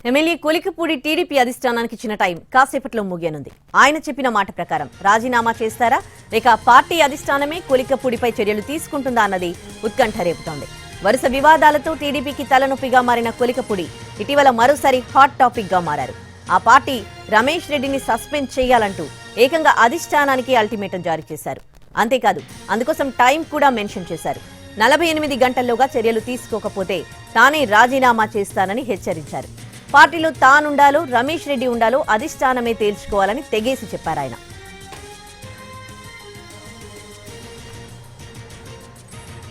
MLA Kolikapudi TDP అధిష్టానానికి ఇచ్చిన time కాసేపట్లో ముగియనుంది. ఆయన చెప్పిన మాట ప్రకారం రాజీనామా చేస్తారా లేక పార్టీ అధిష్టానమే కొలికపూడిపై చర్యలు తీసుకుంటుందా అన్నది ఉత్కంఠ రేపుతోంది. వరుస వివాదాలతో టీడీపీకి తలనొప్పిగా మారిన కొలికపూడి ఇటీవల మరోసారి హాట్ టాపిక్ గా మారారు. ఆ పార్టీ రమేష్ రెడ్డిని సస్పెండ్ చేయాలంటూ ఏకంగా అధిష్టానానికి అల్టిమేటం జారీ చేశారు. అంతేకాదు అందుకోసం టైం కూడా మెన్షన్ చేశారు. 48 గంటల్లోగా చర్యలు తీసుకోకపోతే తానే రాజీనామా చేస్తానని హెచ్చరించారు. పార్టీలో తానుండాలో రమేష్ రెడ్డి ఉండాలో అధిష్టానమే తేల్చుకోవాలని తెగేసి చెప్పారాయన.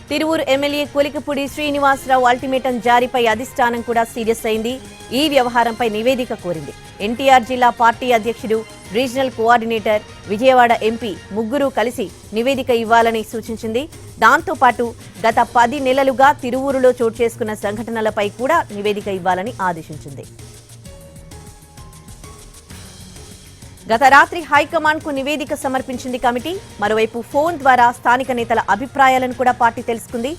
తిరువూరు ఎమ్మెల్యే కొలికపూడి శ్రీనివాసరావు అల్టిమేటం జారీపై అధిష్టానం కూడా సీరియస్ అయింది. ఈ వ్యవహారంపై నివేదిక కోరింది. ఎన్టీఆర్ జిల్లా పార్టీ అధ్యక్షుడు, రీజనల్ కోఆర్డినేటర్, విజయవాడ ఎంపీ ముగ్గురు కలిసి నివేదిక ఇవ్వాలని సూచించింది. దాంతో పాటు గత 10 నెలలుగా తిరువూరులో చోటు చేసుకున్న సంఘటనలపై కూడా నివేదిక ఇవ్వాలని ఆదేశించింది. గత రాత్రి హైకమాండ్ కు నివేదిక సమర్పించింది కమిటీ. మరోవైపు ఫోన్ ద్వారా స్థానిక నేతల అభిప్రాయాలను కూడా పార్టీ తెలుసుకుంది.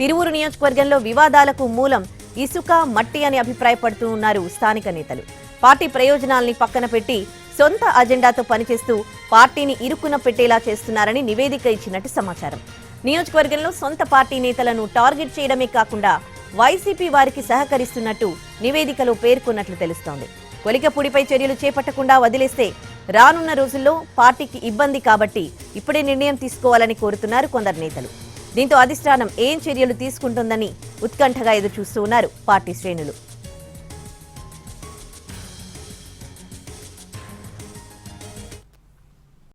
తిరువూరు నియోజకవర్గంలో వివాదాలకు మూలం ఇసుక, మట్టి అని అభిప్రాయపడుతూ ఉన్నారు స్థానిక నేతలు. పార్టీ ప్రయోజనాల్ని పక్కన పెట్టి సొంత అజెండాతో పనిచేస్తూ పార్టీని ఇరుకున పెట్టేలా చేస్తున్నారని నివేదిక ఇచ్చినట్టు సమాచారం. నియోజకవర్గంలో సొంత పార్టీ నేతలను టార్గెట్ చేయడమే కాకుండా వైసీపీ వారికి సహకరిస్తున్నట్టు నివేదికలో పేర్కొన్నట్లు తెలుస్తోంది. కొలికపూడిపై చర్యలు చేపట్టకుండా వదిలేస్తే రానున్న రోజుల్లో పార్టీకి ఇబ్బంది కాబట్టి ఇప్పుడే నిర్ణయం తీసుకోవాలని కోరుతున్నారు కొందరు నేతలు. దీంతో అధిష్టానం ఏం చర్యలు తీసుకుంటుందని ఉత్కంఠగా ఎదురుచూస్తూ ఉన్నారు పార్టీ శ్రేణులు.